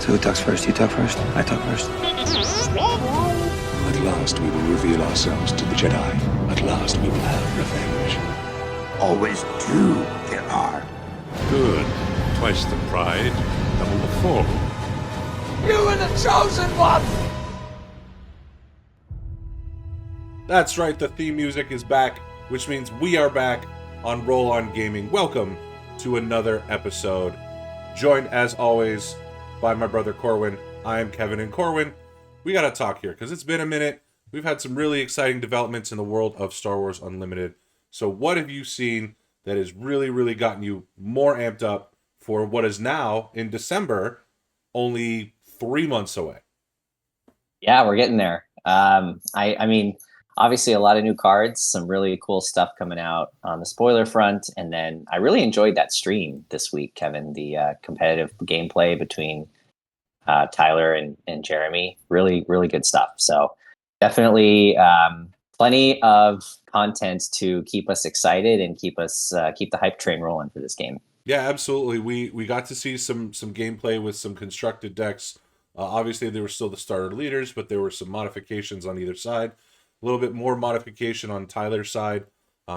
So who talks first? You talk first? I talk first. At last we will reveal ourselves to the Jedi. At last we will have revenge. Always two there are. Good. Twice the pride, double the fall. You were the chosen one! That's right, the theme music is back, which means we are back on Roll On Gaming. Welcome to another episode. Joined, as always, by my brother Corwin. I am Kevin, and Corwin, we gotta talk here, because it's been a minute. We've had some really exciting developments in the world of Star Wars Unlimited. So what have you seen that has really gotten you more amped up for what is now, in December, only 3 months away? Yeah, we're getting there. I mean, obviously a lot of new cards, some really cool stuff coming out on the spoiler front. And then I really enjoyed that stream this week, Kevin, the competitive gameplay between Tyler and Jeremy. Really good stuff. So definitely plenty of content to keep us excited and keep the hype train rolling for this game. Yeah, absolutely. We got to see some gameplay with some constructed decks. Obviously, there were still the starter leaders, but there were some modifications on either side. A little bit more modification on Tyler's side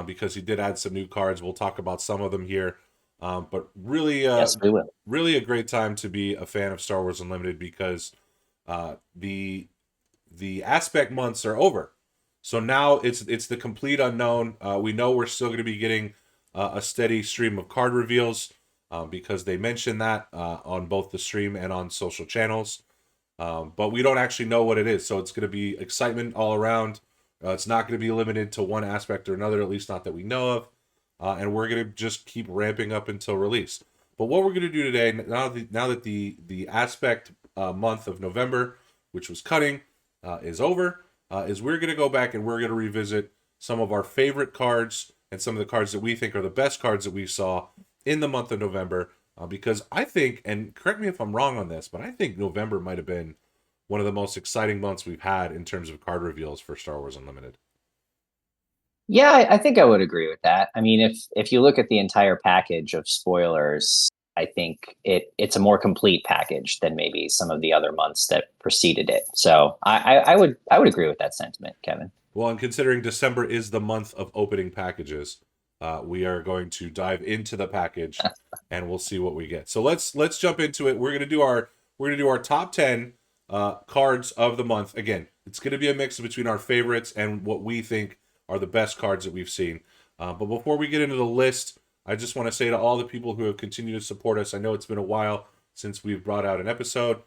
because he did add some new cards. We'll talk about some of them here. But really, Yes, we will. Really a great time to be a fan of Star Wars Unlimited because the aspect months are over. So now it's the complete unknown. We know we're still going to be getting a steady stream of card reveals because they mentioned that on both the stream and on social channels. But we don't actually know what it is. So it's going to be excitement all around. It's not going to be limited to one aspect or another, at least not that we know of. And we're going to just keep ramping up until release. But what we're going to do today, now that the aspect month of November, which was Cunning, is over, is we're going to go back and we're going to revisit some of our favorite cards and some of the cards that we think are the best cards that we saw in the month of November. Because I think, and correct me if I'm wrong on this, but I think November might have been one of the most exciting months we've had in terms of card reveals for Star Wars Unlimited. Yeah, I think I would agree with that. I mean, if you look at the entire package of spoilers, I think it's a more complete package than maybe some of the other months that preceded it. So I would agree with that sentiment, Kevin. Well, and considering December is the month of opening packages, we are going to dive into the package and we'll see what we get. So let's jump into it. We're gonna do our top 10 cards of the month. Again, it's gonna be a mix between our favorites and what we think are the best cards that we've seen. But before we get into the list, I just want to say to all the people who have continued to support us, I know it's been a while since we've brought out an episode.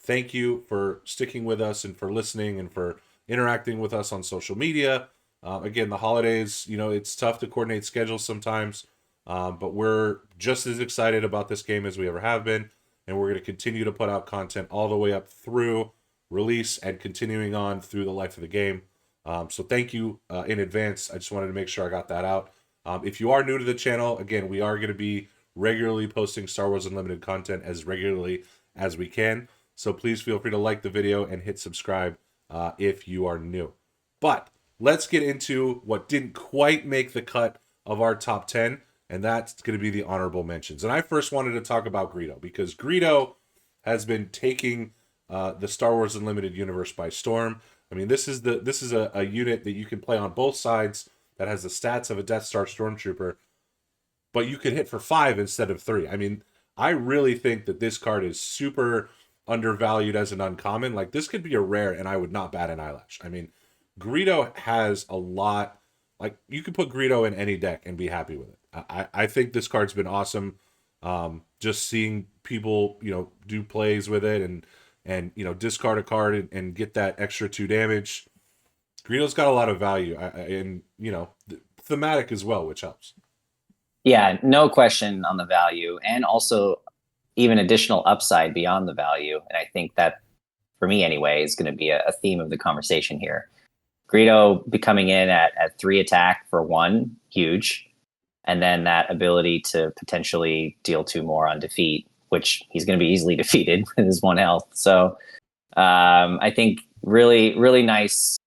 Thank you for sticking with us and for listening and for interacting with us on social media. Again, the holidays, it's tough to coordinate schedules sometimes, but we're just as excited about this game as we ever have been, and we're going to continue to put out content all the way up through release and continuing on through the life of the game. So thank you in advance. I just wanted to make sure I got that out. If you are new to the channel, again, we are going to be regularly posting Star Wars Unlimited content as regularly as we can. So please feel free to like the video and hit subscribe if you are new. But let's get into what didn't quite make the cut of our top 10, and that's going to be the honorable mentions. And I first wanted to talk about Greedo, because Greedo has been taking the Star Wars Unlimited universe by storm. I mean, this is a unit that you can play on both sides that has the stats of a Death Star Stormtrooper, but you can hit for 5 instead of 3. I mean, I really think that this card is super undervalued as an uncommon. Like, this could be a rare, and I would not bat an eyelash. I mean, Greedo has a lot. Like, you could put Greedo in any deck and be happy with it. I think this card's been awesome. Just seeing people, do plays with it and discard a card and get that extra 2 damage. Greedo's got a lot of value, and thematic as well, which helps. Yeah, no question on the value, and also even additional upside beyond the value. And I think that, for me anyway, is going to be a theme of the conversation here. Greedo becoming in at 3 attack for 1, huge. And then that ability to potentially deal 2 more on defeat, which he's going to be easily defeated with his 1 health. So I think really nice,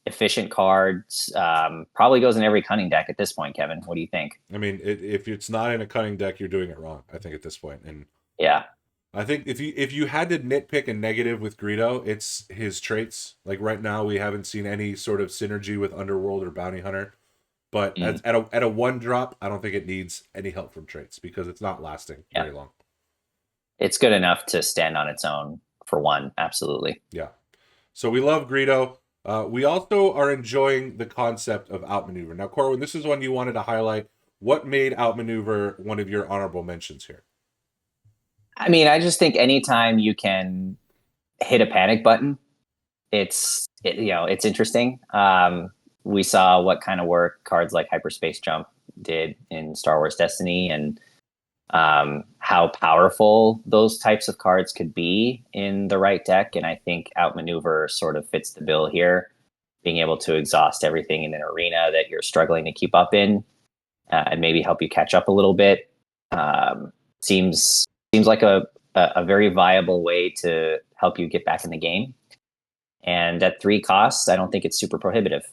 efficient cards. Probably goes in every Cunning deck at this point, Kevin. What do you think? I mean, if it's not in a Cunning deck, you're doing it wrong, I think, at this point. And yeah. I think if you had to nitpick a negative with Greedo, it's his traits. Like right now, we haven't seen any sort of synergy with Underworld or Bounty Hunter. But at a 1-drop, I don't think it needs any help from traits because it's not lasting very long. It's good enough to stand on its own for 1. Absolutely. Yeah. So we love Greedo. We also are enjoying the concept of Outmaneuver. Now, Corwin, this is one you wanted to highlight. What made Outmaneuver one of your honorable mentions here? I mean, I just think anytime you can hit a panic button, it's interesting. We saw what kind of work cards like Hyperspace Jump did in Star Wars Destiny, and how powerful those types of cards could be in the right deck. And I think Outmaneuver sort of fits the bill here, being able to exhaust everything in an arena that you're struggling to keep up in, and maybe help you catch up a little bit. Seems like a very viable way to help you get back in the game. And at 3 costs, I don't think it's super prohibitive.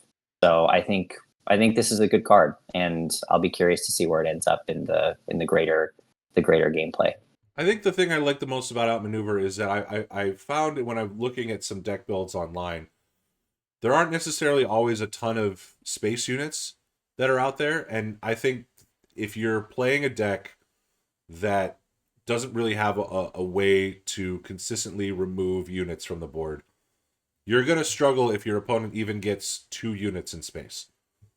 So I think this is a good card, and I'll be curious to see where it ends up in the greater gameplay. I think the thing I like the most about Outmaneuver is that I found when I'm looking at some deck builds online, there aren't necessarily always a ton of space units that are out there. And I think if you're playing a deck that doesn't really have a way to consistently remove units from the board, you're going to struggle if your opponent even gets 2 units in space.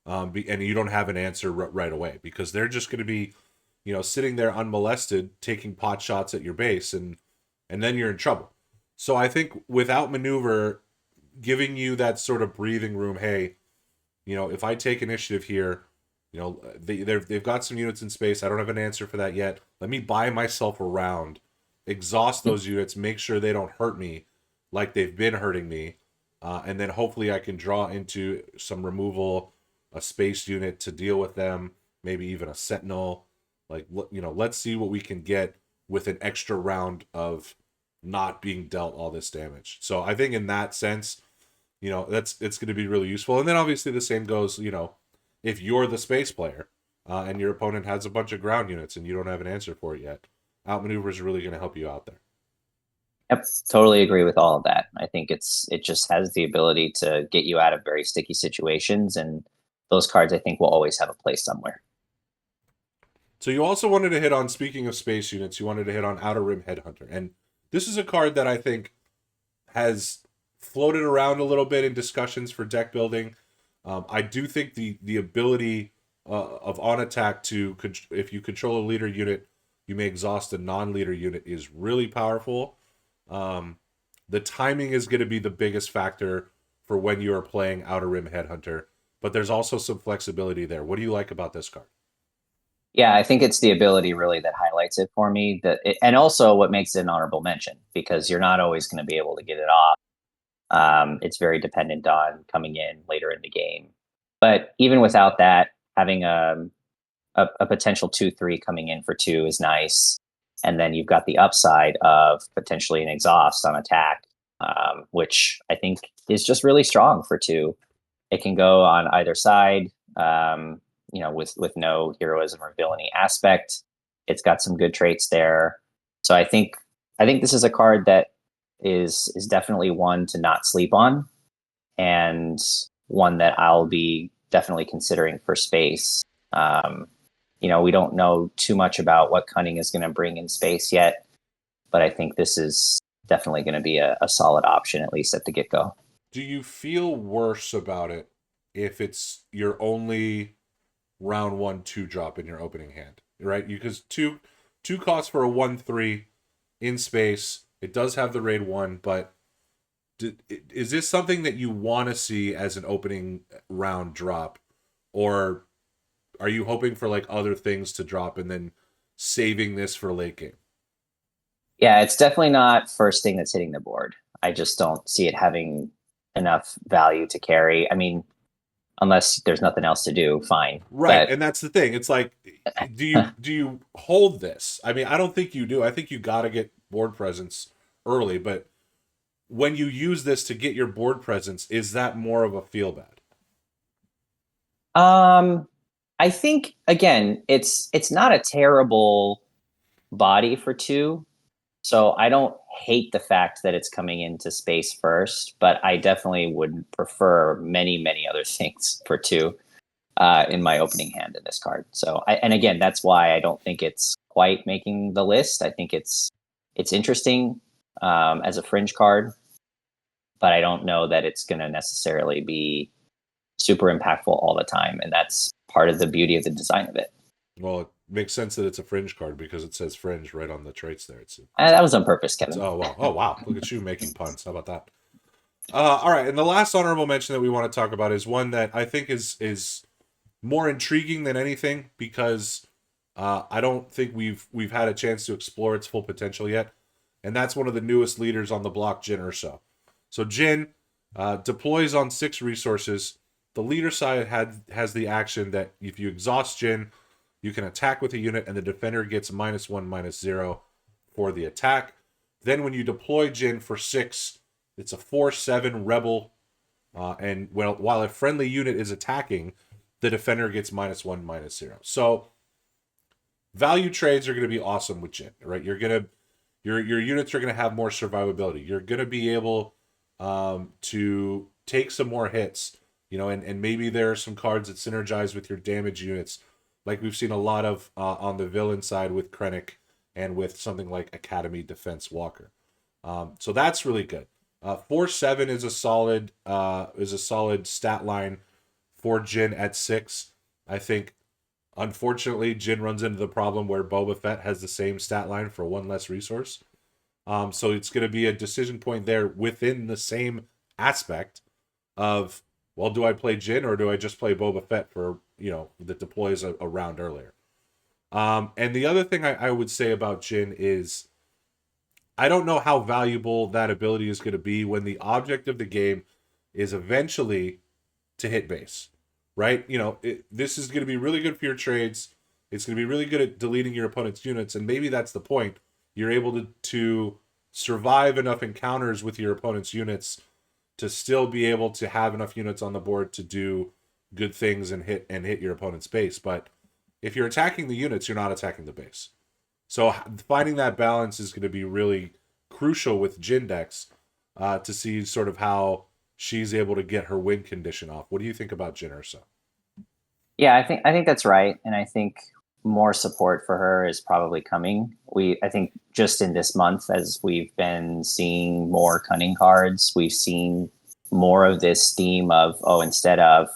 And you don't have an answer right away, because they're just going to be, sitting there unmolested, taking pot shots at your base, and then you're in trouble. So I think without Maneuver giving you that sort of breathing room, hey, if I take initiative here, they've got some units in space. I don't have an answer for that yet. Let me buy myself a round, exhaust those units, make sure they don't hurt me like they've been hurting me, and then hopefully I can draw into some removal, a space unit to deal with them, maybe even a sentinel. Let's see what we can get with an extra round of not being dealt all this damage. So I think in that sense, it's going to be really useful. And then obviously the same goes, if you're the space player and your opponent has a bunch of ground units and you don't have an answer for it yet, Outmaneuver is really going to help you out there. Yep, totally agree with all of that. I think it just has the ability to get you out of very sticky situations, and those cards I think will always have a place somewhere. So you also wanted to hit on, speaking of space units, you wanted to hit on Outer Rim Headhunter. And this is a card that I think has floated around a little bit in discussions for deck building. I do think the ability of on attack to, if you control a leader unit, you may exhaust a non-leader unit, is really powerful. The timing is going to be the biggest factor for when you are playing Outer Rim Headhunter, but there's also some flexibility there. What do you like about this card? Yeah, I think it's the ability really that highlights it for me, and also what makes it an honorable mention, because you're not always going to be able to get it off. It's very dependent on coming in later in the game. But even without that, having a potential 2/3 coming in for 2 is nice. And then you've got the upside of potentially an exhaust on attack, which I think is just really strong for 2. It can go on either side, with no heroism or villainy aspect. It's got some good traits there. So I think this is a card that is definitely one to not sleep on, and one that I'll be definitely considering for space. We don't know too much about what Cunning is going to bring in space yet, but I think this is definitely going to be a solid option, at least at the get-go. Do you feel worse about it if it's your only round 1 2-drop in your opening hand, right? Because two costs for a 1/3 in space. It does have the raid 1, but is this something that you want to see as an opening round drop, or are you hoping for other things to drop and then saving this for late game? Yeah, it's definitely not first thing that's hitting the board. I just don't see it having enough value to carry. I mean, unless there's nothing else to do, fine. Right, But and that's the thing. It's like, do you hold this? I mean, I don't think you do. I think you got to get board presence early, but when you use this to get your board presence, is that more of a feel bad? I think again, it's not a terrible body for 2. So I don't hate the fact that it's coming into space first, but I definitely would prefer many, many other things for 2 in my opening hand in this card. So, and again, that's why I don't think it's quite making the list. I think it's interesting as a fringe card, but I don't know that it's going to necessarily be super impactful all the time, and that's part of the beauty of the design of it. Well, it makes sense that it's a fringe card because it says fringe right on the traits there. That was on purpose, Kevin. Oh wow! Look at you making puns. How about that? All right, and the last honorable mention that we want to talk about is one that I think is more intriguing than anything because I don't think we've had a chance to explore its full potential yet, and that's one of the newest leaders on the block, Jin Urso. So Jin deploys on 6 resources. The leader side has the action that if you exhaust Jin, you can attack with a unit, and the defender gets -1/-0 for the attack. Then when you deploy Jin for 6, it's a 4/7 rebel, and while a friendly unit is attacking, the defender gets -1/-0. So value trades are going to be awesome with Jin, right? Your units are going to have more survivability. You're going to be able to take some more hits, and maybe there are some cards that synergize with your damage units, like we've seen a lot of on the villain side with Cunning and with something like Academy Defense Walker. So that's really good. 4/7 is a solid stat line for Jin at 6. I think, unfortunately, Jin runs into the problem where Boba Fett has the same stat line for 1 less resource. So it's going to be a decision point there within the same aspect of, well, do I play Jin or do I just play Boba Fett for, that deploys a round earlier? And the other thing I would say about Jin is I don't know how valuable that ability is going to be when the object of the game is eventually to hit base, right? This is going to be really good for your trades. It's going to be really good at deleting your opponent's units, and maybe that's the point. You're able to survive enough encounters with your opponent's units to still be able to have enough units on the board to do good things and hit your opponent's base. But if you're attacking the units, you're not attacking the base. So finding that balance is going to be really crucial with Jin decks to see sort of how she's able to get her win condition off. What do you think about Jin Urso? Yeah, I think that's right, and I think more support for her is probably coming. I think just in this month, as we've been seeing more Cunning cards, we've seen more of this theme of, instead of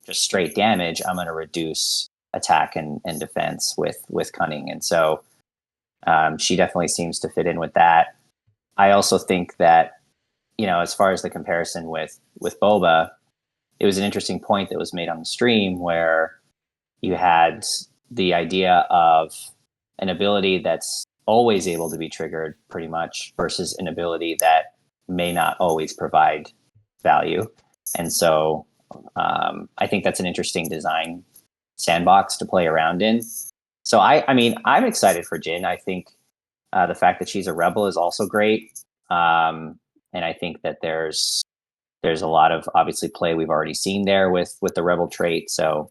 just straight damage, I'm going to reduce attack and defense with Cunning. And so she definitely seems to fit in with that. I also think that, as far as the comparison with Boba, it was an interesting point that was made on the stream where you had the idea of an ability that's always able to be triggered pretty much versus an ability that may not always provide value. And so I think that's an interesting design sandbox to play around in. So I mean, I'm excited for Jin. I think the fact that she's a rebel is also great. And I think that there's a lot of obviously play we've already seen there with the rebel trait. So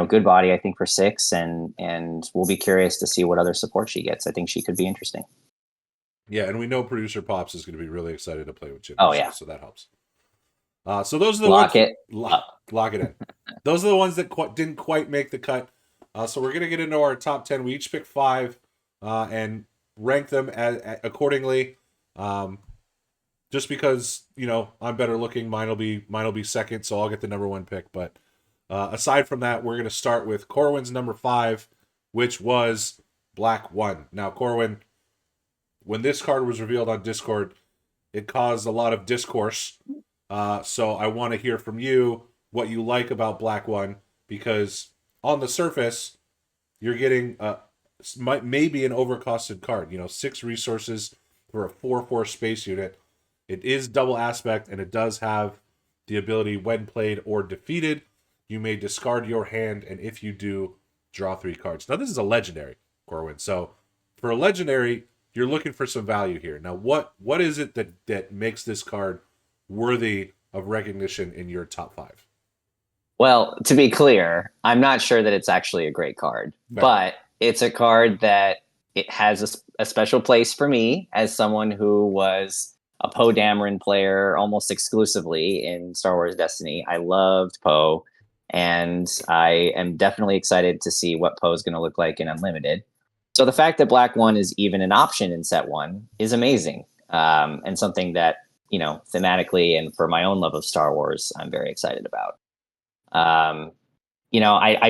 good body, I think, for 6, and we'll be curious to see what other support she gets. I think she could be interesting. Yeah, and we know producer Pops is going to be really excited to play with Jin. Oh, yeah. So that helps. So those are the lock ones. it. Lock it in. Those are the ones that didn't quite make the cut. So we're going to get into our top 10. We each pick 5 and rank them accordingly. Just because, I'm better looking, mine will be second, so I'll get the number 1 pick. But aside from that, we're going to start with Corwin's number 5, which was Black 1. Now, Corwin, when this card was revealed on Discord, it caused a lot of discourse. So I want to hear from you what you like about Black 1, because on the surface, you're getting maybe an overcosted card. 6 resources for a 4/4 space unit. It is double aspect, and it does have the ability, when played or defeated, you may discard your hand, and if you do, draw 3 cards. Now, this is a legendary, Corwin. So for a legendary, you're looking for some value here. Now, what is it that makes this card worthy of recognition in your top 5? Well, to be clear, I'm not sure that it's actually a great card, but it's a card that it has a special place for me as someone who was a Poe Dameron player almost exclusively in Star Wars Destiny. I loved Poe, and I am definitely excited to see what Poe is going to look like in Unlimited. So the fact that Black One is even an option in Set One is amazing, and something that, thematically and for my own love of Star Wars, I'm very excited about. I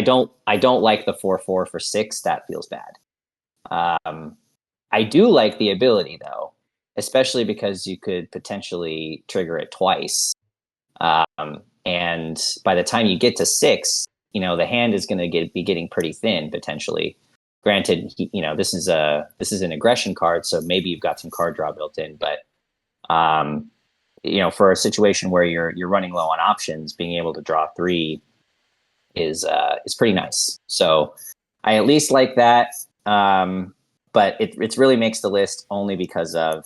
don't like the 4/4 for 6. That feels bad. I do like the ability though, especially because you could potentially trigger it twice. And by the time you get to 6, the hand is going to be getting pretty thin potentially. Granted, this is an aggression card, so maybe you've got some card draw built in, but for a situation where you're running low on options, being able to draw 3 is pretty nice. So I at least like that. But it really makes the list only because of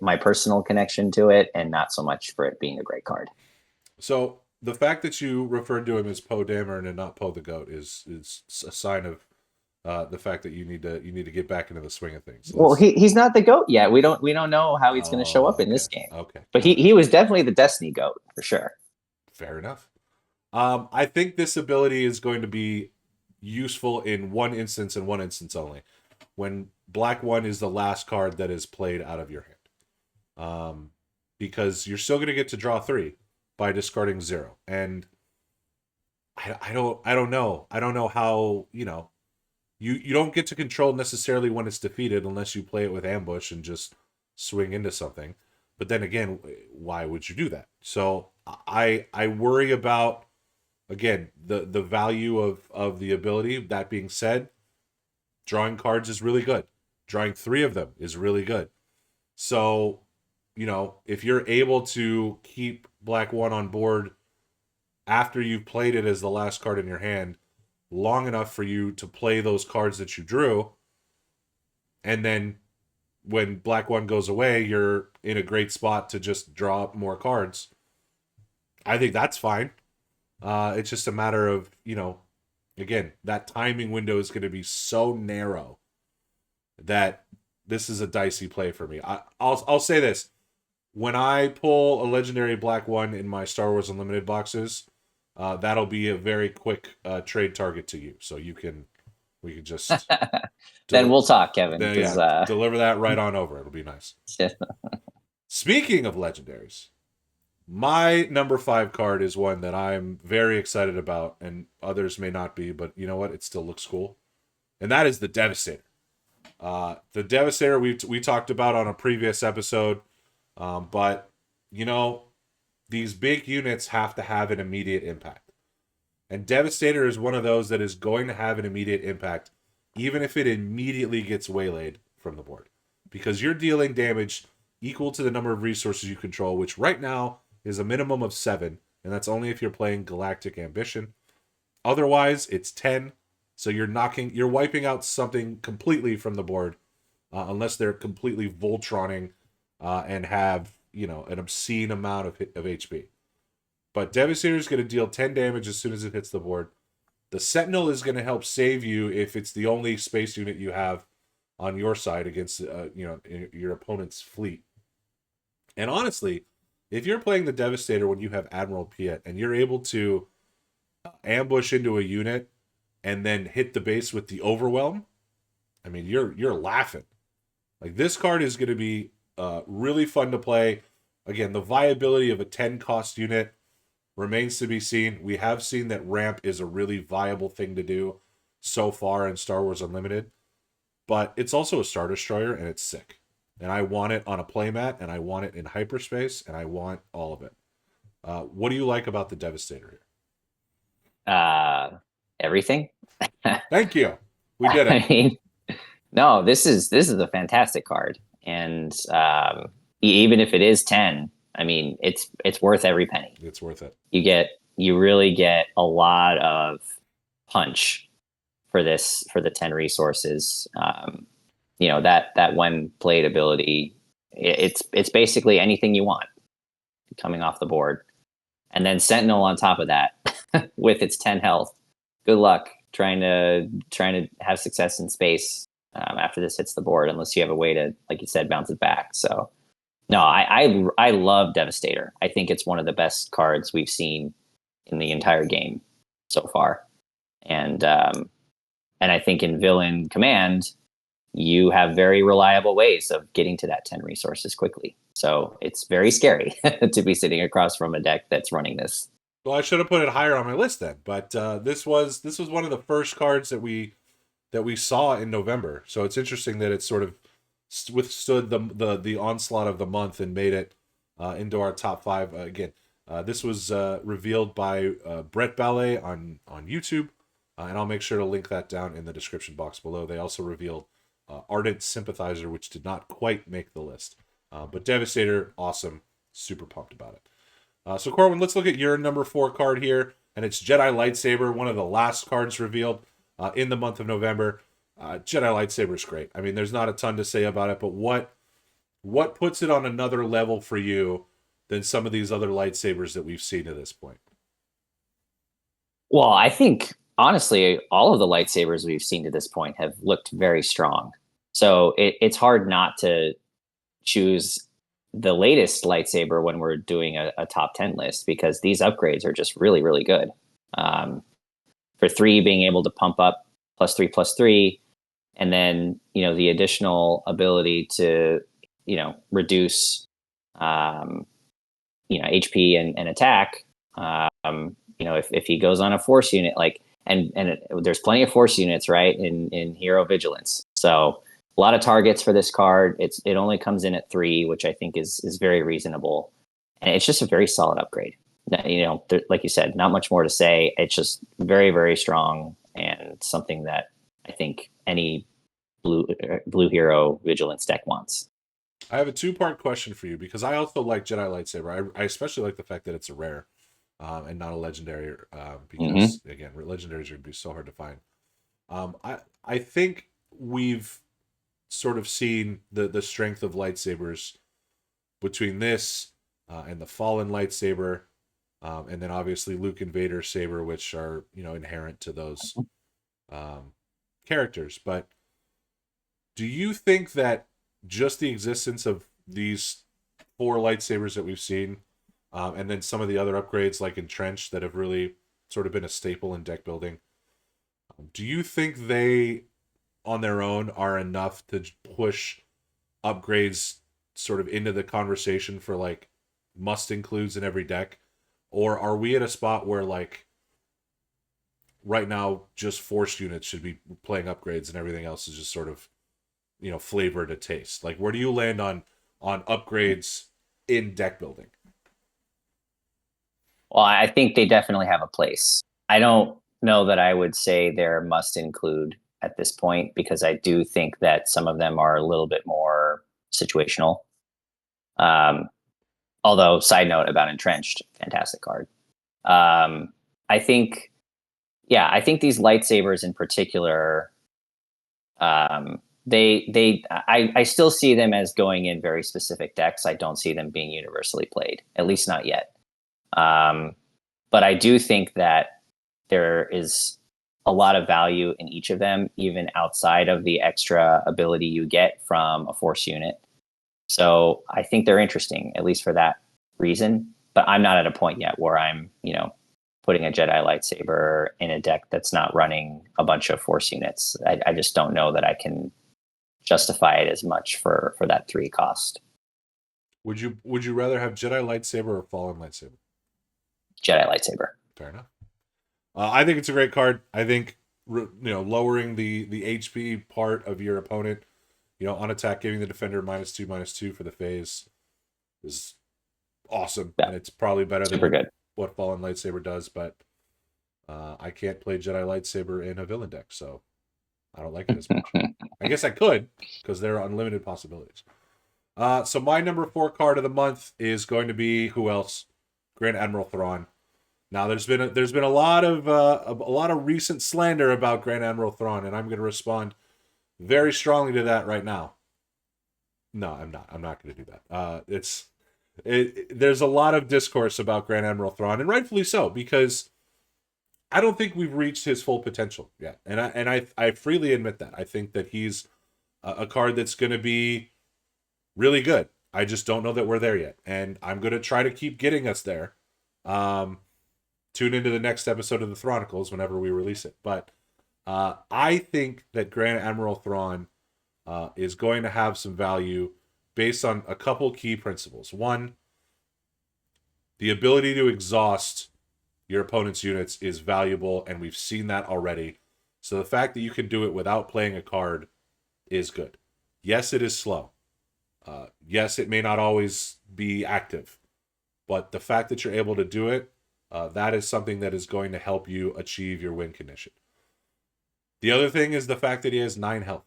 my personal connection to it, and not so much for it being a great card. So the fact that you referred to him as Poe Dameron and not Poe the Goat is a sign of the fact that you need to get back into the swing of things. So he's not the GOAT yet. We don't know how he's going to show up in this game. Okay, but he was definitely the Destiny GOAT for sure. Fair enough. I think this ability is going to be useful in one instance and one instance only, when Black One is the last card that is played out of your hand, because you're still going to get to draw 3 by discarding 0, and I don't know how you don't get to control necessarily when it's defeated unless you play it with ambush and just swing into something. But then again, why would you do that? So I worry about, again, the value of the ability. That being said, drawing cards is really good. Drawing 3 of them is really good. So, if you're able to keep Black One on board after you've played it as the last card in your hand long enough for you to play those cards that you drew, and then when Black One goes away, you're in a great spot to just draw up more cards, I think that's fine. It's just a matter of, again, that timing window is going to be so narrow that this is a dicey play for me. I'll say this. When I pull a legendary Black One in my Star Wars Unlimited boxes, that'll be a very quick trade target to you. So we can just then we'll talk, Kevin. Deliver that right on over. It'll be nice. Speaking of legendaries, my number 5 card is one that I'm very excited about, and others may not be, but you know what? It still looks cool. And that is the Devastator. The Devastator we talked about on a previous episode, but these big units have to have an immediate impact. And Devastator is one of those that is going to have an immediate impact, even if it immediately gets waylaid from the board. Because you're dealing damage equal to the number of resources you control, which right now is a minimum of 7, and that's only if you're playing Galactic Ambition. Otherwise, it's 10, so you're wiping out something completely from the board, unless they're completely Voltroning and have an obscene amount of HP. But Devastator is going to deal 10 damage as soon as it hits the board. The Sentinel is going to help save you if it's the only space unit you have on your side against your opponent's fleet. And honestly, if you're playing the Devastator when you have Admiral Piet and you're able to ambush into a unit and then hit the base with the Overwhelm, I mean, you're laughing. Like, this card is going to be really fun to play. Again, the viability of a 10 cost unit remains to be seen. We have seen that ramp is a really viable thing to do so far in Star Wars Unlimited, but it's also a Star Destroyer, and it's sick. And I want it on a playmat, and I want it in hyperspace, and I want all of it. What do you like about the Devastator here? Everything. Thank you. We did it. I mean, no, this is a fantastic card, and even if it is 10, I mean, it's worth every penny. It's worth it. You really get a lot of punch for the 10 resources. That when played ability, it's basically anything you want coming off the board, and then Sentinel on top of that with its 10 health. Good luck trying to have success in space after this hits the board, unless you have a way to, like you said, bounce it back. So no, I love Devastator. I think it's one of the best cards we've seen in the entire game so far. And I think in Villain Command, you have very reliable ways of getting to that 10 resources quickly. So it's very scary to be sitting across from a deck that's running this. Well, I should have put it higher on my list then, but this was one of the first cards that we saw in November. So it's interesting that it sort of withstood the onslaught of the month and made it into our top 5 again. This was revealed by BrettBallett on YouTube, and I'll make sure to link that down in the description box below. They also revealed Ardent Sympathizer, which did not quite make the list, but Devastator, awesome, super pumped about it. So Corwin, let's look at your number 4 card here, and it's Jedi Lightsaber, one of the last cards revealed in the month of November. Jedi Lightsaber is great. I mean, there's not a ton to say about it, but what puts it on another level for you than some of these other lightsabers that we've seen to this point? Well, I think, honestly, all of the lightsabers we've seen to this point have looked very strong. So it's hard not to choose the latest lightsaber when we're doing a top 10 list, because these upgrades are just really, really good. For 3, being able to pump up +3/+3, and then, the additional ability to, reduce, HP and attack. If he goes on a force unit, there's plenty of force units, right, in Hero Vigilance. So a lot of targets for this card. It only comes in at 3, which I think is very reasonable, and it's just a very solid upgrade. Like you said, not much more to say. It's just very, very strong, and something that I think any blue Hero Vigilance deck wants. I have a 2-part question for you, because I also like Jedi Lightsaber. I especially like the fact that it's a rare and not a legendary, because again, legendaries are going to be so hard to find. I think we've sort of seen the strength of lightsabers between this and the Fallen lightsaber, and then obviously Luke and Vader saber, which are inherent to those characters. But do you think that just the existence of these 4 lightsabers that we've seen, and then some of the other upgrades like Entrenched that have really sort of been a staple in deck building, do you think they on their own are enough to push upgrades sort of into the conversation for like must includes in every deck? Or are we at a spot where like right now just force units should be playing upgrades and everything else is just sort of flavor to taste? Like, where do you land on upgrades in deck building? Well, I think they definitely have a place. I don't know that I would say they're must include at this point, because I do think that some of them are a little bit more situational. Although, side note about Entrenched, fantastic card. I think these lightsabers in particular, I still see them as going in very specific decks. I don't see them being universally played, at least not yet. But I do think that there is a lot of value in each of them, even outside of the extra ability you get from a force unit. So I think they're interesting, at least for that reason. But I'm not at a point yet where I'm, putting a Jedi lightsaber in a deck that's not running a bunch of force units. I just don't know that I can justify it as much for that 3 cost. Would you rather have Jedi lightsaber or Fallen lightsaber? Jedi lightsaber. Fair enough. I think it's a great card. I think lowering the HP part of your opponent, on attack, giving the defender -2/-2 for the phase is awesome, and it's probably better than what Fallen lightsaber does. But I can't play Jedi lightsaber in a villain deck, so I don't like it as much. I guess I could, because there are unlimited possibilities. So my number 4 card of the month is going to be who else? Grand Admiral Thrawn. Now there's been a lot of recent slander about Grand Admiral Thrawn, and I'm going to respond very strongly to that right now. No, I'm not. I'm not going to do that. There's a lot of discourse about Grand Admiral Thrawn, and rightfully so, because I don't think we've reached his full potential yet, and I freely admit that. I think that he's a card that's going to be really good. I just don't know that we're there yet, and I'm going to try to keep getting us there. Tune into the next episode of the Thronicles whenever we release it. But I think that Grand Admiral Thrawn is going to have some value based on a couple key principles. One, the ability to exhaust your opponent's units is valuable, and we've seen that already. So the fact that you can do it without playing a card is good. Yes, it is slow. Yes, it may not always be active. But the fact that you're able to do it, that is something that is going to help you achieve your win condition. The other thing is the fact that he has 9 health.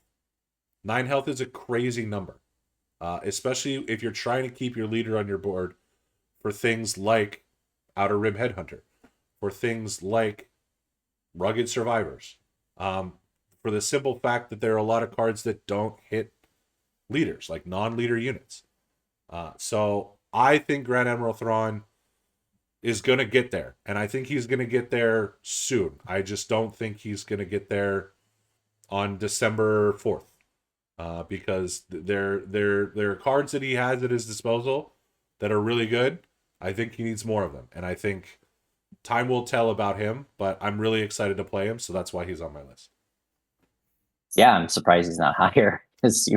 9 health is a crazy number, especially if you're trying to keep your leader on your board for things like Outer Rim Headhunter, for things like Rugged Survivors, for the simple fact that there are a lot of cards that don't hit leaders, like non-leader units. So I think Grand Admiral Thrawn is going to get there, and I think he's going to get there soon. I just don't think he's going to get there on December 4th, because there are cards that he has at his disposal that are really good. I think he needs more of them, and I think time will tell about him, but I'm really excited to play him, so that's why he's on my list. Yeah, I'm surprised he's not higher, because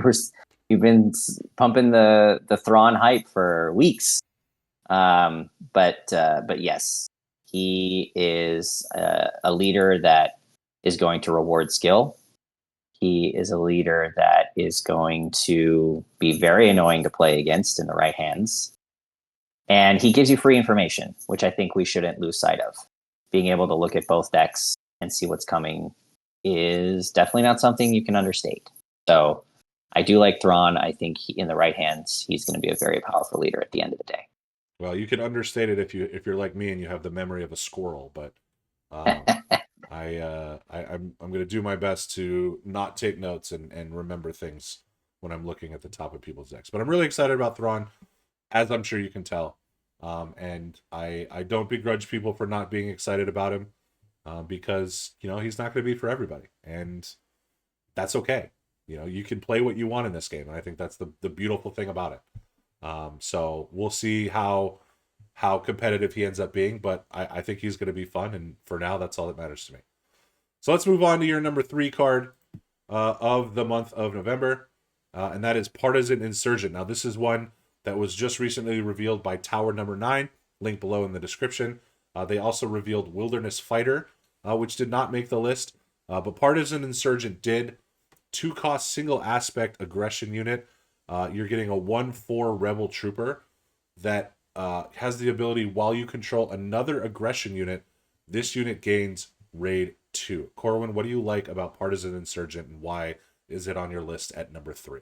you've been pumping the Thrawn hype for weeks. But yes, he is a leader that is going to reward skill. He is a leader that is going to be very annoying to play against in the right hands. And he gives you free information, which I think we shouldn't lose sight of. Being able to look at both decks and see what's coming is definitely not something you can understate. So I do like Thrawn. I think in the right hands, he's going to be a very powerful leader at the end of the day. Well, you can understate it if you're like me and you have the memory of a squirrel, but I'm going to do my best to not take notes and remember things when I'm looking at the top of people's decks. But I'm really excited about Thrawn, as I'm sure you can tell. And I don't begrudge people for not being excited about him, because he's not going to be for everybody, and that's okay. You can play what you want in this game, and I think that's the beautiful thing about it. So we'll see how competitive he ends up being, but I think he's going to be fun, and for now, that's all that matters to me. So let's move on to your number 3 card of the month of November, and that is Partisan Insurgent. Now, this is one that was just recently revealed by TowerNumberNine, link below in the description. They also revealed Wilderness Fighter, which did not make the list, but Partisan Insurgent did. 2-cost single aspect aggression unit. You're getting a 1/4 Rebel Trooper that has the ability, while you control another aggression unit, this unit gains Raid 2. Corwin, what do you like about Partisan Insurgent, and why is it on your list at number 3?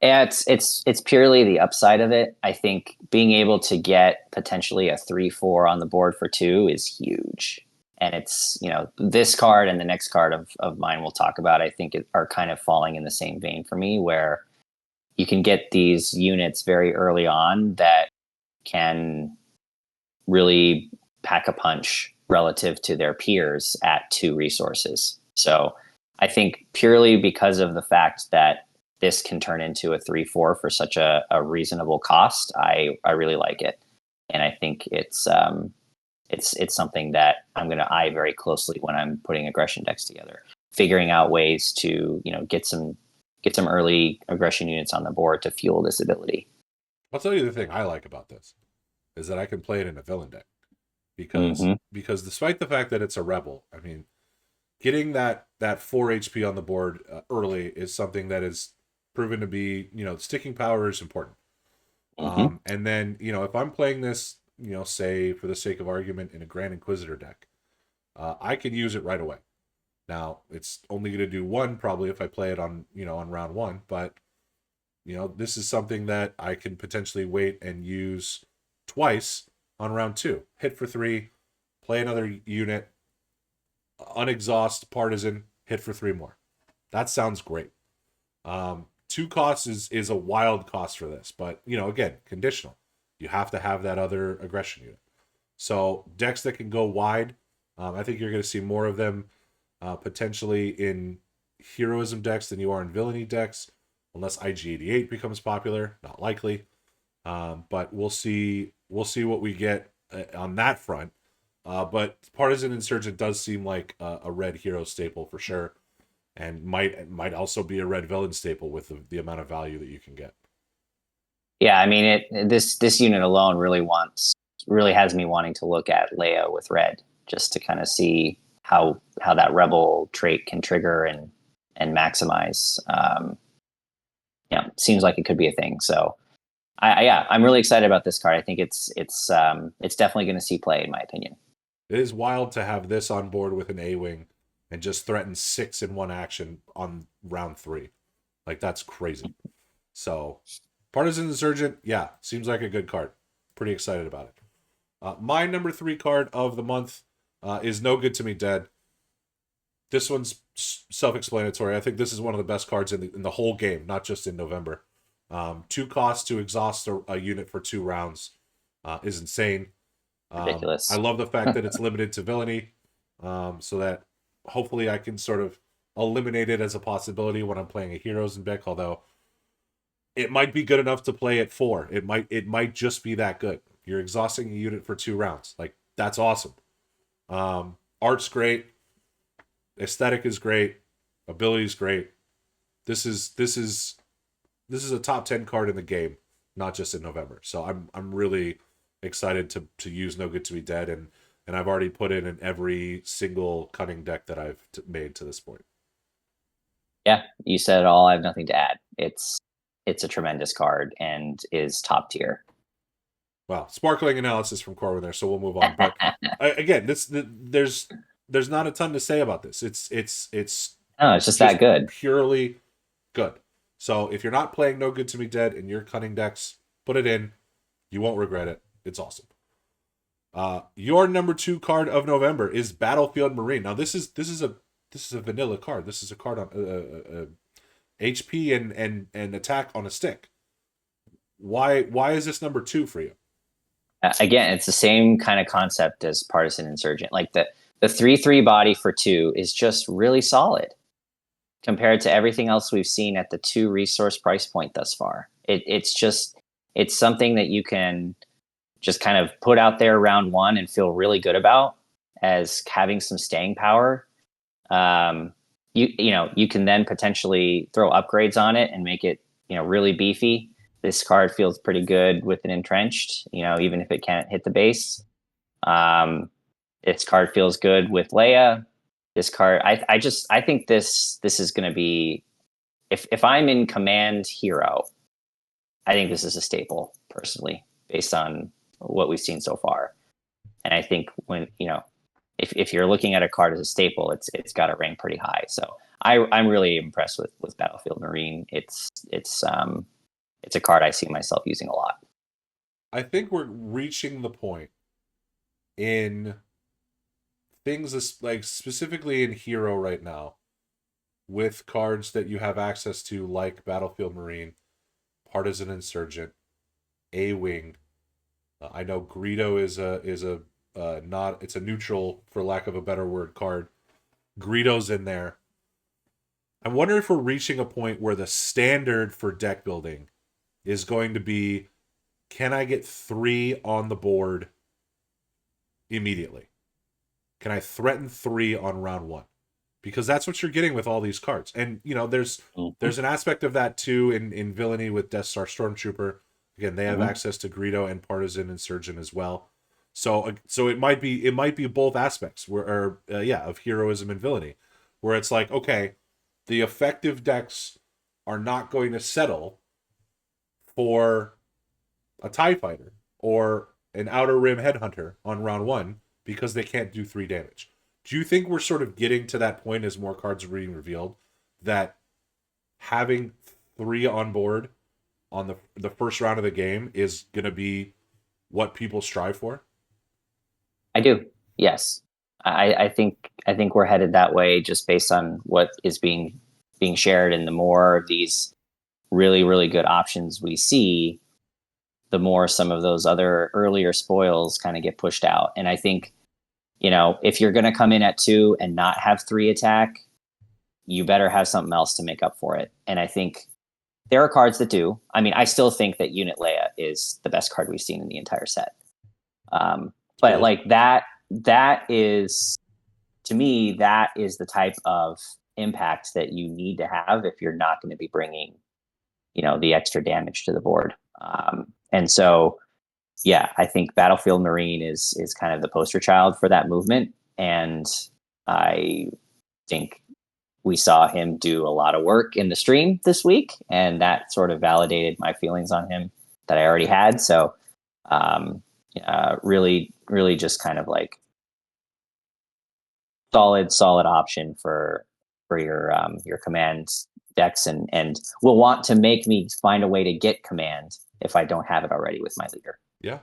Yeah, it's purely the upside of it. I think being able to get potentially a 3/4 on the board for 2 is huge. And it's, this card and the next card of mine we'll talk about, I think are kind of falling in the same vein for me, where you can get these units very early on that can really pack a punch relative to their peers at 2 resources. So I think purely because of the fact that this can turn into a 3/4 for such a reasonable cost, I really like it. And I think it's something that I'm going to eye very closely when I'm putting aggression decks together, figuring out ways to, get some early aggression units on the board to fuel this ability. I'll tell you the thing I like about this is that I can play it in a villain deck, because despite the fact that it's a rebel, I mean, getting that 4 HP on the board early is something that is proven to be, sticking power is important. And then, if I'm playing this, say for the sake of argument in a Grand Inquisitor deck, I can use it right away. Now, it's only going to do 1 probably if I play it on, on round 1, but this is something that I can potentially wait and use twice on round 2. Hit for 3, play another unit, unexhaust Partisan, hit for 3 more. That sounds great. 2 costs is a wild cost for this, but again, conditional. You have to have that other aggression unit. So decks that can go wide, I think you're going to see more of them potentially in heroism decks than you are in villainy decks, unless IG-88 becomes popular. Not likely. But we'll see. We'll see what we get on that front. But Partisan Insurgent does seem like a red hero staple for sure, and might also be a red villain staple with the amount of value that you can get. Yeah, I mean, this unit alone really has me wanting to look at Leia with red, just to kind of see how that rebel trait can trigger and maximize. Seems like it could be a thing. So, I'm really excited about this card. I think it's definitely going to see play, in my opinion. It is wild to have this on board with an A-Wing and just threaten 6 in one action on round 3. Like, that's crazy. So, Partisan Insurgent, yeah, seems like a good card. Pretty excited about it. My number 3 card of the month is No Good to Me Dead. This one's self-explanatory. I think this is one of the best cards in the whole game, not just in November. 2 costs to exhaust a unit for 2 rounds is insane. Ridiculous. I love the fact that it's limited to villainy, so that hopefully I can sort of eliminate it as a possibility when I'm playing a heroes deck. Although it might be good enough to play at 4. It might just be that good. You're exhausting a unit for 2 rounds. Like, that's awesome. Art's great. Aesthetic is great. Ability is great. This is a top 10 card in the game, not just in November. So I'm really excited to use No Good to Be Dead, and I've already put it in every single Cunning deck that I've made to this point. Yeah, you said it all. I have nothing to add. It's a tremendous card and is top tier. Wow, sparkling analysis from Corwin there. So we'll move on. But again, there's not a ton to say about this. It's No, it's just that good. Purely good. So if you're not playing No Good to Me Dead in your Cunning decks, put it in. You won't regret it. It's awesome. Your number 2 card of November is Battlefield Marine. Now this is a vanilla card. This is a card on HP and attack on a stick. Why is this number 2 for you? Again, it's the same kind of concept as Partisan Insurgent. Like the 3/3 body for 2 is just really solid compared to everything else we've seen at the 2 resource price point thus far. It's something that you can just kind of put out there round 1 and feel really good about as having some staying power. You can then potentially throw upgrades on it and make it, really beefy. This card feels pretty good with an entrenched, even if it can't hit the base. This card feels good with Leia. This card, I think this is going to be, if I'm in command hero, I think this is a staple personally, based on what we've seen so far. And I think when, if you're looking at a card as a staple, it's got to rank pretty high. So I'm really impressed with Battlefield Marine. It's a card I see myself using a lot. I think we're reaching the point in things like specifically in Hero right now with cards that you have access to, like Battlefield Marine, Partisan Insurgent, A-Wing. I know Greedo is a not, it's a neutral, for lack of a better word, card. Greedo's in there. I wonder if we're reaching a point where the standard for deck building is going to be, can I get 3 on the board immediately? Can I threaten 3 on round 1? Because that's what you're getting with all these cards. And, there's an aspect of that too in Villainy with Death Star Stormtrooper. Again, they have access to Greedo and Partisan Insurgent as well. So it might be both aspects of heroism and villainy, where it's like, okay, the effective decks are not going to settle for a TIE fighter or an Outer Rim Headhunter on round 1 because they can't do 3 damage. Do you think we're sort of getting to that point as more cards are being revealed that having 3 on board on the first round of the game is going to be what people strive for? I do. Yes. I think we're headed that way just based on what is being shared, and the more of these really, really good options we see, the more some of those other earlier spoils kind of get pushed out. And I think, if you're going to come in at 2 and not have 3 attack, you better have something else to make up for it. And I think there are cards that do. I mean, I still think that Unit Leia is the best card we've seen in the entire set. But Cool. like that is, to me, that is the type of impact that you need to have if you're not going to be bringing, the extra damage to the board. And so, yeah, I think Battlefield Marine is kind of the poster child for that movement. And I think we saw him do a lot of work in the stream this week, and that sort of validated my feelings on him that I already had. So, really, really just kind of like solid option for your command decks, and will want to make me find a way to get command if I don't have it already with my leader. Yeah.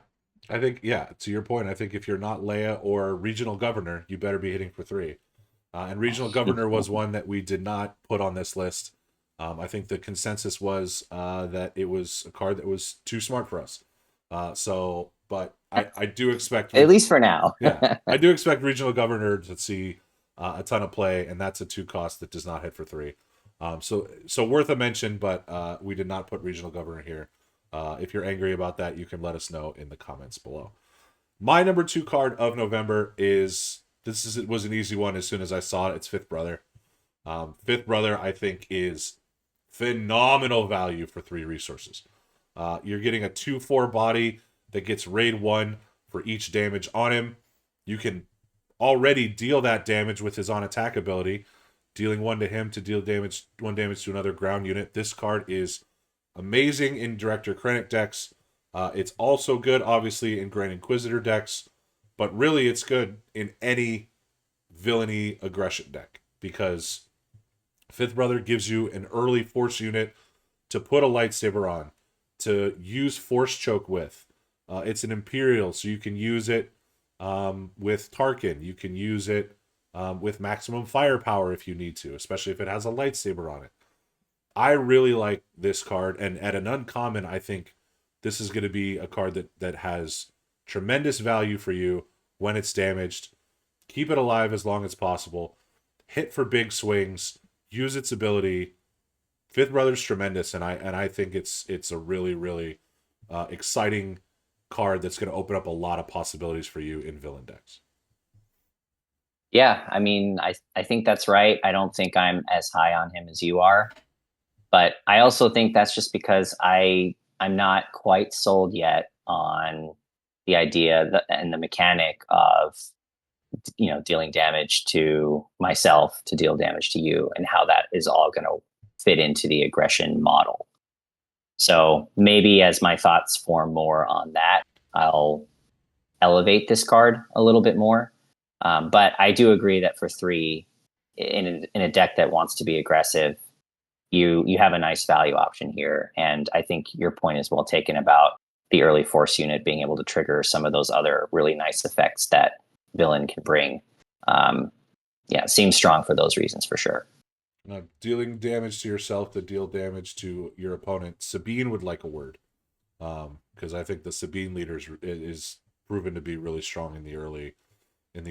I think, to your point, I think if you're not Leia or Regional Governor, you better be hitting for 3. And Regional Governor was one that we did not put on this list. I think the consensus was that it was a card that was too smart for us. But I do expect... At least for now. Yeah, I do expect Regional Governor to see a ton of play, and that's a 2 cost that does not hit for 3. So worth a mention, but we did not put Regional Governor here. If you're angry about that, you can let us know in the comments below. My number 2 card of November is... It was an easy one as soon as I saw it. It's Fifth Brother. Fifth Brother, I think, is phenomenal value for 3 resources. You're getting a 2/4 body that gets raid 1 for each damage on him. You can already deal that damage with his on-attack ability, dealing 1 to him to deal 1 damage to another ground unit. This card is amazing in Director Krennic decks. It's also good, obviously, in Grand Inquisitor decks. But really, it's good in any villainy aggression deck, because Fifth Brother gives you an early force unit to put a lightsaber on, to use force choke with. It's an Imperial, so you can use it with Tarkin. You can use it with maximum firepower if you need to, especially if it has a lightsaber on it. I really like this card, and at an uncommon, I think this is going to be a card that has tremendous value for you when it's damaged. Keep it alive as long as possible. Hit for big swings. Use its ability. Fifth Brother's tremendous, and I think it's a really, really exciting card that's going to open up a lot of possibilities for you in villain decks. Yeah, I mean, I think that's right. I don't think I'm as high on him as you are, but I also think that's just because I'm not quite sold yet on the idea and the mechanic of, dealing damage to myself to deal damage to you, and how that is all going to fit into the aggression model. So maybe as my thoughts form more on that, I'll elevate this card a little bit more. But I do agree that for 3, in a deck that wants to be aggressive, you have a nice value option here. And I think your point is well taken about the early force unit being able to trigger some of those other really nice effects that villain can bring. It seems strong for those reasons for sure. Now, dealing damage to yourself to deal damage to your opponent, Sabine would like a word, because I think the Sabine leader is proven to be really strong in the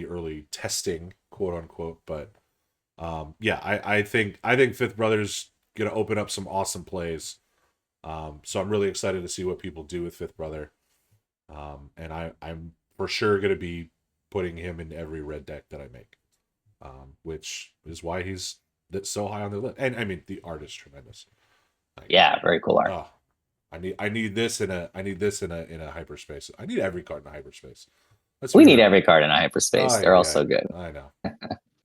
early testing, quote unquote. But I think Fifth Brother's gonna open up some awesome plays. So I'm really excited to see what people do with Fifth Brother. And I'm for sure going to be putting him in every red deck that I make, which is why he's so high on the list. And I mean, the art is tremendous. Yeah, very cool art. Oh, I need this in a hyperspace. I need every card in a hyperspace. We need every card in a hyperspace. They're all so good. I know.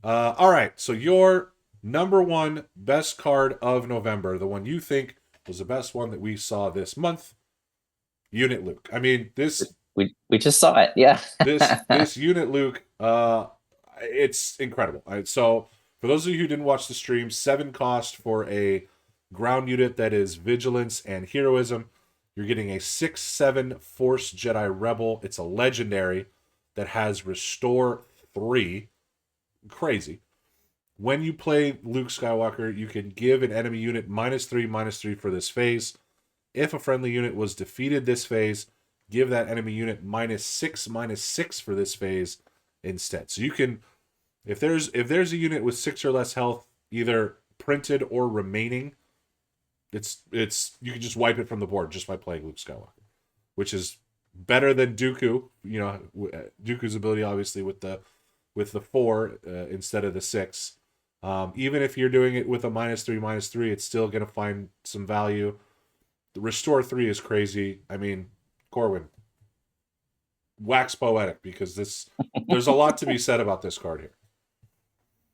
All right. So your number 1 best card of November, the one you think was the best one that we saw this month, Unit Luke. I mean, this we just saw it. Yeah. this Unit Luke, it's incredible. So for those of you who didn't watch the stream, 7 cost for a ground unit that is vigilance and heroism. You're getting a 6/7 Force Jedi Rebel. It's a legendary that has Restore 3. Crazy. When you play Luke Skywalker, you can give an enemy unit -3/-3 for this phase. If a friendly unit was defeated this phase, give that enemy unit -6/-6 for this phase instead. So you can, if there's a unit with 6 or less health either printed or remaining, it's you can just wipe it from the board just by playing Luke Skywalker, which is better than Dooku. You know, Dooku's ability obviously with the 4 instead of the 6. Even if you're doing it with a -3/-3, it's still going to find some value. The Restore 3 is crazy. I mean, Corwin, wax poetic, because there's a lot to be said about this card here.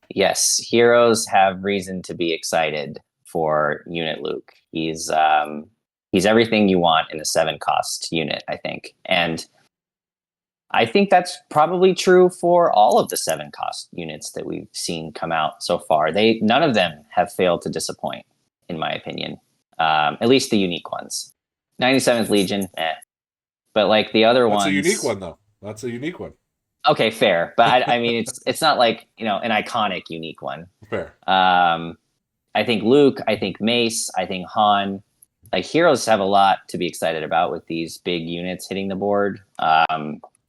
Yes, heroes have reason to be excited for Unit Luke. He's everything you want in a 7-cost unit, I think. And I think that's probably true for all of the 7-cost units that we've seen come out so far. None of them have failed to disappoint, in my opinion. At least the unique ones. 97th Legion, but like the other ones, That's a unique one, though. That's a unique one. Okay, fair, but I mean, it's not like, you know, an iconic unique one. Fair. I think Luke, I think Mace, I think Han. Like, heroes have a lot to be excited about with these big units hitting the board.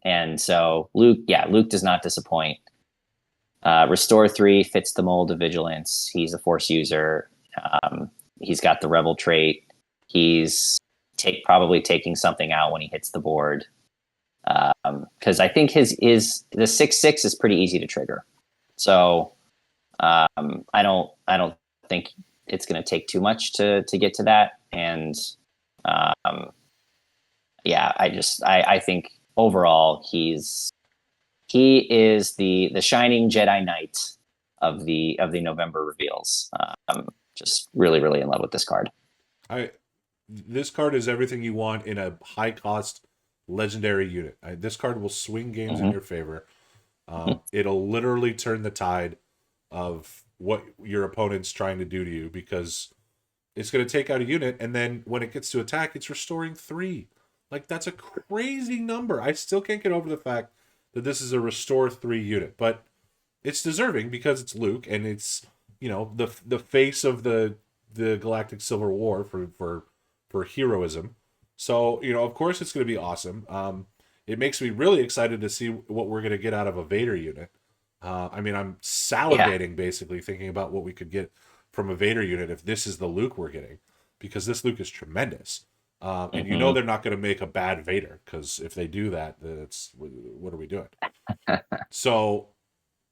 And so Luke does not disappoint. Restore 3 fits the mold of Vigilance. He's a Force user. He's got the Rebel trait. He's probably taking something out when he hits the board. Because I think the 6/6 is pretty easy to trigger. So I don't think it's going to take too much to get to that. And I think overall he is the shining Jedi Knight of the November reveals. Just really, really in love with this card. This card is everything you want in a high cost legendary unit. This card will swing games in your favor. It'll literally turn the tide of what your opponent's trying to do to you, because it's going to take out a unit, and then when it gets to attack, it's restoring 3. Like, that's a crazy number. I still can't get over the fact that this is a restore 3 unit, but it's deserving because it's Luke, and it's, you know, the face of the Galactic Civil War for heroism. So, you know, of course it's going to be awesome. It makes me really excited to see what we're going to get out of a Vader unit. I mean, I'm salivating basically thinking about what we could get from a Vader unit if this is the Luke we're getting, because this Luke is tremendous. And you know they're not going to make a bad Vader, because if they do that, what are we doing? So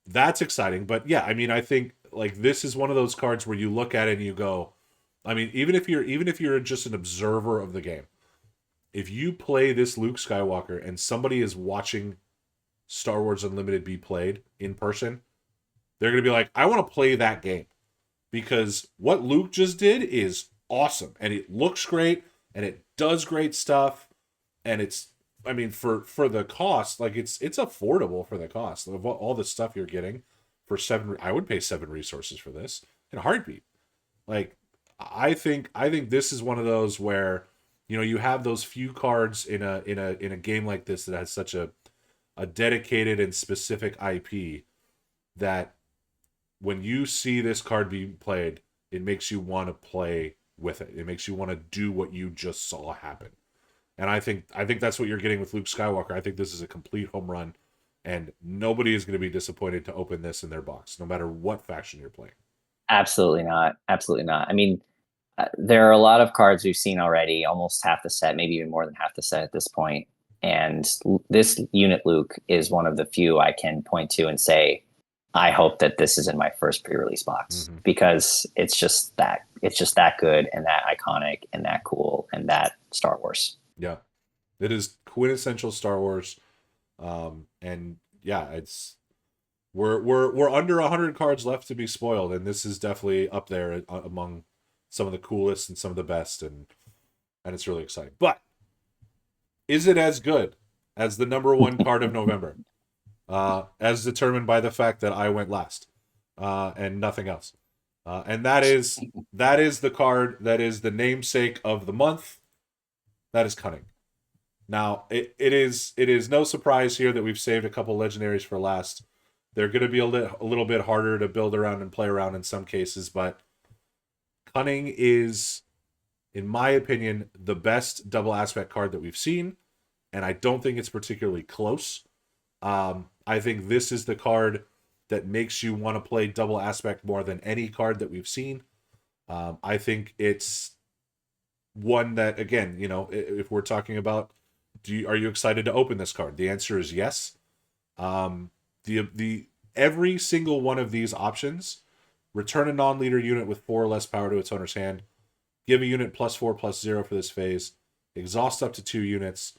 that's exciting. But yeah, I mean, I think like this is one of those cards where you look at it and you go, I mean, even if you're just an observer of the game, if you play this Luke Skywalker and somebody is watching Star Wars Unlimited be played in person, they're going to be like, I want to play that game, because what Luke just did is awesome, and it looks great, and it does great stuff, and it's, I mean, for the cost, like it's affordable for the cost of all the stuff you're getting for 7. I would pay 7 resources for this in a heartbeat. Like, I think this is one of those where, you know, you have those few cards in a game like this that has such a dedicated and specific IP that when you see this card being played, it makes you want to play with it. It makes you want to do what you just saw happen. And I think that's what you're getting with Luke Skywalker. I think this is a complete home run, and nobody is going to be disappointed to open this in their box, no matter what faction you're playing. Absolutely not. Absolutely not. I mean, there are a lot of cards we've seen already, almost half the set, maybe even more than half the set at this point. And this unit Luke is one of the few I can point to and say, I hope that this is in my first pre-release box, because it's just that good and that iconic and that cool and that Star Wars. Yeah, it is quintessential Star Wars. And yeah, it's we're under 100 cards left to be spoiled, and this is definitely up there among some of the coolest and some of the best, and it's really exciting. But is it as good as the number 1 card of November, as determined by the fact that I went last, and nothing else? And that is the card that is the namesake of the month. That is Cunning. Now, it is no surprise here that we've saved a couple legendaries for last. They're going to be a little bit harder to build around and play around in some cases, but Cunning is, in my opinion, the best double aspect card that we've seen, and I don't think it's particularly close. I think this is the card that makes you want to play double aspect more than any card that we've seen. I think it's one that, again, you know, if we're talking about, are you excited to open this card? The answer is yes. The every single one of these options: return a non-leader unit with 4 or less power to its owner's hand, give a unit +4/+0 for this phase, exhaust up to 2 units,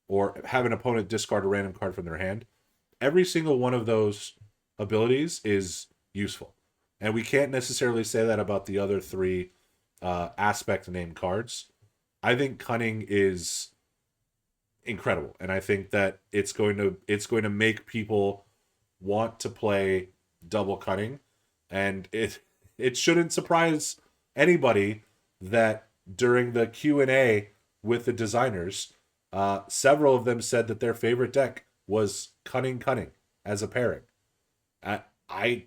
or have an opponent discard a random card from their hand. Every single one of those abilities is useful. And we can't necessarily say that about the other 3 aspect named cards. I think Cunning is incredible, and I think that it's going to make people want to play double Cunning, and it shouldn't surprise anybody that during the Q&A with the designers, several of them said that their favorite deck was Cunning as a pairing. I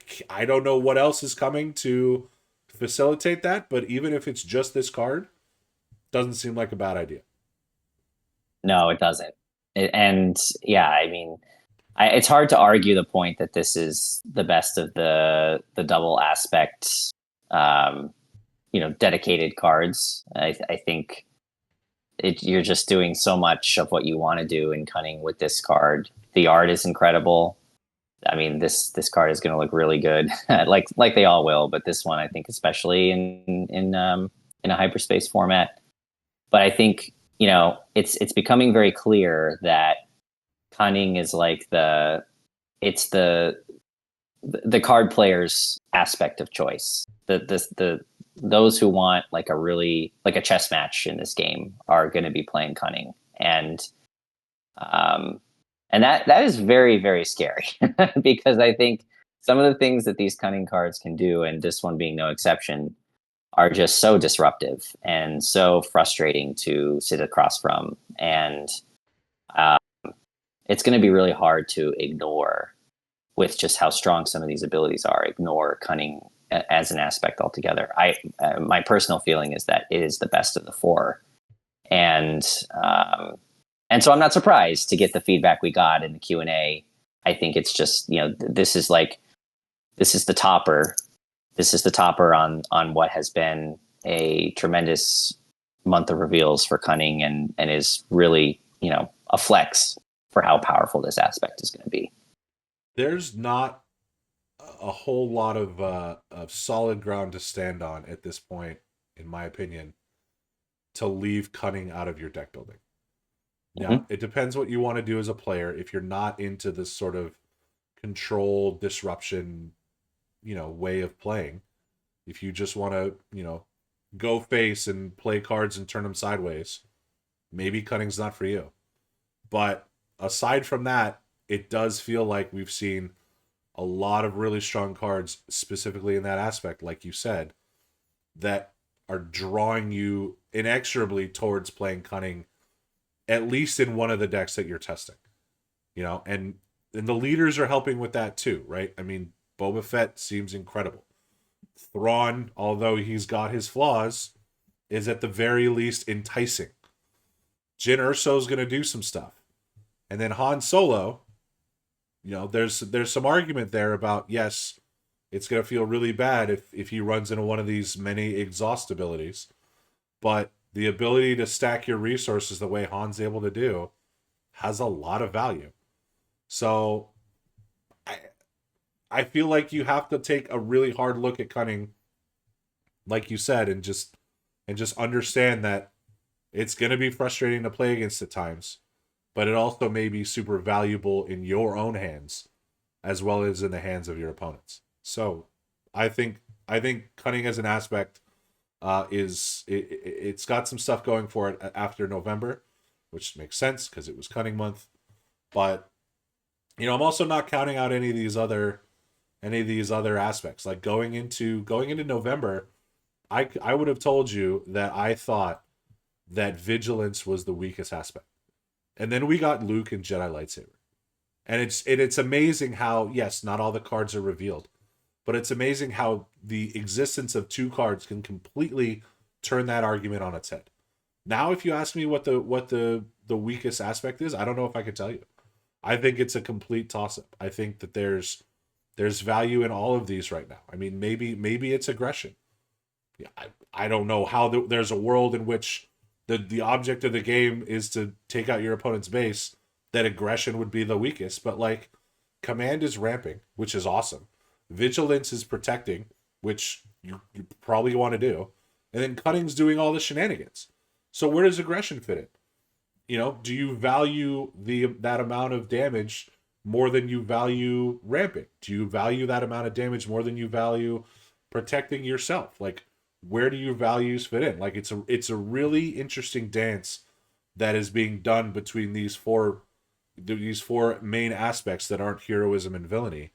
don't know what else is coming to facilitate that, but even if it's just this card, doesn't seem like a bad idea. No, it doesn't. And yeah, I mean, it's hard to argue the point that this is the best of the double aspect, dedicated cards. I think you're just doing so much of what you want to do in Cunning with this card. The art is incredible. I mean, this card is going to look really good, like they all will. But this one, I think, especially in a hyperspace format. But I think, you know, it's becoming very clear that Cunning is like the card player's aspect of choice. Those who want like a chess match in this game are going to be playing Cunning, and that is very, very scary because I think some of the things that these Cunning cards can do, and this one being no exception, are just so disruptive and so frustrating to sit across from. And it's going to be really hard to ignore, with just how strong some of these abilities are, ignore Cunning as an aspect altogether. My personal feeling is that it is the best of the 4. And so I'm not surprised to get the feedback we got in the Q&A. I think it's just, you know, this is the topper. This is the topper on what has been a tremendous month of reveals for Cunning, and is really, you know, a flex for how powerful this aspect is going to be. There's not a whole lot of solid ground to stand on at this point, in my opinion, to leave Cunning out of your deck building. Now, it depends what you want to do as a player. If you're not into this sort of control disruption, you know, way of playing, if you just want to, you know, go face and play cards and turn them sideways, maybe Cunning's not for you. But aside from that, it does feel like we've seen a lot of really strong cards, specifically in that aspect, like you said, that are drawing you inexorably towards playing Cunning, at least in one of the decks that you're testing. You know, and the leaders are helping with that too, right? I mean, Boba Fett seems incredible. Thrawn, although he's got his flaws, is at the very least enticing. Jyn Erso's going to do some stuff. And then Han Solo, you know, there's some argument there about, yes, it's going to feel really bad if he runs into one of these many exhaust abilities. But the ability to stack your resources the way Han's able to do has a lot of value. So I feel like you have to take a really hard look at Cunning, like you said, and just understand that it's going to be frustrating to play against at times, but it also may be super valuable in your own hands as well as in the hands of your opponents. So I think Cunning as an aspect it's got some stuff going for it after November, which makes sense because it was Cunning month. But you know, I'm also not counting out any of these other aspects. Like going into November, I would have told you that I thought that Vigilance was the weakest aspect. And then we got Luke and Jedi Lightsaber. And it's amazing how, yes, not all the cards are revealed, but it's amazing how the existence of 2 cards can completely turn that argument on its head. Now, if you ask me what the weakest aspect is, I don't know if I could tell you. I think it's a complete toss-up. I think that there's There's value in all of these right now. I mean, maybe it's aggression. Yeah, I don't know how there's a world in which the object of the game is to take out your opponent's base, that aggression would be the weakest. But like, command is ramping, which is awesome. Vigilance is protecting, which you probably want to do. And then Cunning's doing all the shenanigans. So where does aggression fit in? You know, do you value that amount of damage more than you value ramping? Do you value that amount of damage more than you value protecting yourself? Like, where do your values fit in? Like, it's a really interesting dance that is being done between these four main aspects that aren't heroism and villainy.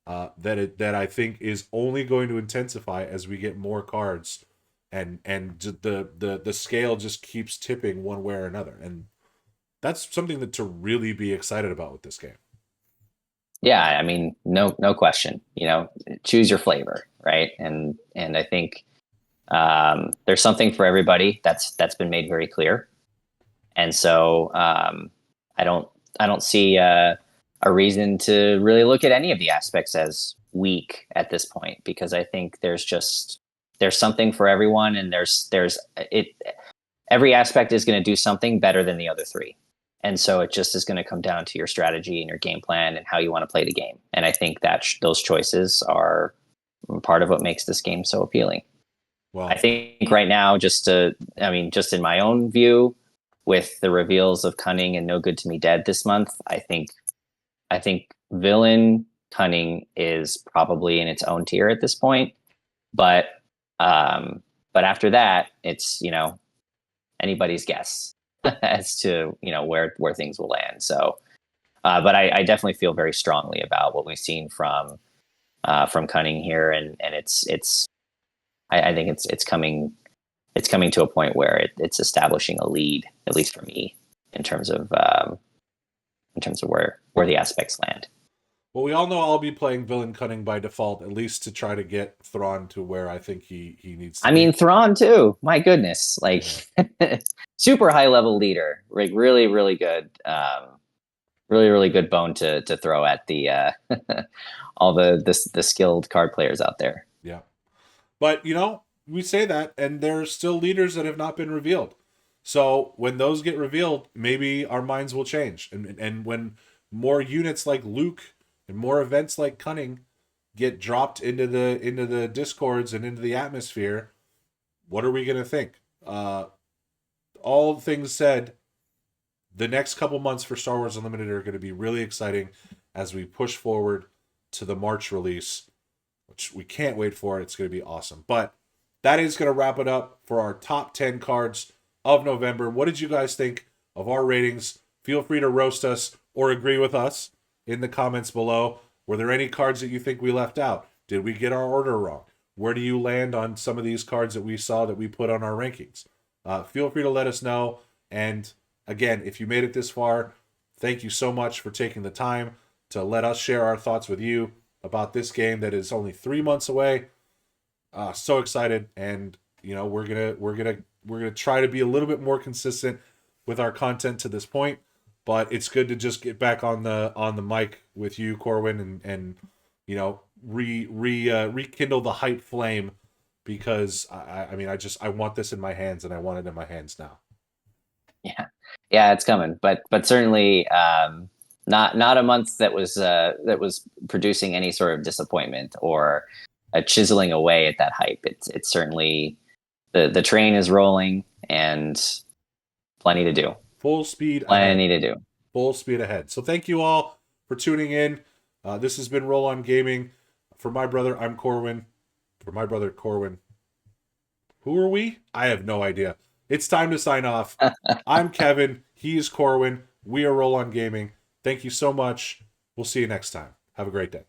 That I think is only going to intensify as we get more cards, and the scale just keeps tipping one way or another, and that's something to really be excited about with this game. Yeah, I mean, no question. You know, choose your flavor, right? And I think there's something for everybody. That's been made very clear, and so I don't see a reason to really look at any of the aspects as weak at this point, because I think there's something for everyone, and every aspect is going to do something better than the other three. And so it just is going to come down to your strategy and your game plan and how you want to play the game. And I think that those choices are part of what makes this game so appealing. Wow. I think right now, just in my own view, with the reveals of Cunning and No Good to Me Dead this month, I think Villain Cunning is probably in its own tier at this point. But after that, it's, you know, anybody's guess as to, you know, where things will land. So, but I definitely feel very strongly about what we've seen from Cunning here, and I think it's coming to a point where it's establishing a lead, at least for me, in terms of where the aspects land. Well, we all know I'll be playing Villain Cunning by default, at least to try to get Thrawn to where I think he needs to be. I mean, Thrawn too. My goodness, like super high level leader, like really, really good, really, really good bone to throw at the all the skilled card players out there. Yeah, but you know, we say that, and there's still leaders that have not been revealed. So when those get revealed, maybe our minds will change, and when more units like Luke and more events like Cunning get dropped into the discords and into the atmosphere, what are we going to think? All things said, the next couple months for Star Wars Unlimited are going to be really exciting as we push forward to the March release, which we can't wait for. It's going to be awesome. But that is going to wrap it up for our top 10 cards of November. What did you guys think of our ratings? Feel free to roast us or agree with us in the comments below. Were there any cards that you think we left out? Did we get our order wrong? Where do you land on some of these cards that we saw that we put on our rankings? Feel free to let us know. And again, if you made it this far, thank you so much for taking the time to let us share our thoughts with you about this game that is only 3 months away. So excited, and you know, we're gonna try to be a little bit more consistent with our content to this point. But it's good to just get back on the mic with you, Corwin, and you know, rekindle the hype flame, because I mean I want this in my hands, and I want it in my hands now. Yeah, it's coming, but certainly not a month that was producing any sort of disappointment or a chiseling away at that hype. It's certainly the train is rolling, and plenty to do. Full speed ahead. Full speed ahead. So thank you all for tuning in. This has been Roll On Gaming. For my brother, I'm Corwin. For my brother, Corwin. Who are we? I have no idea. It's time to sign off. I'm Kevin. He is Corwin. We are Roll On Gaming. Thank you so much. We'll see you next time. Have a great day.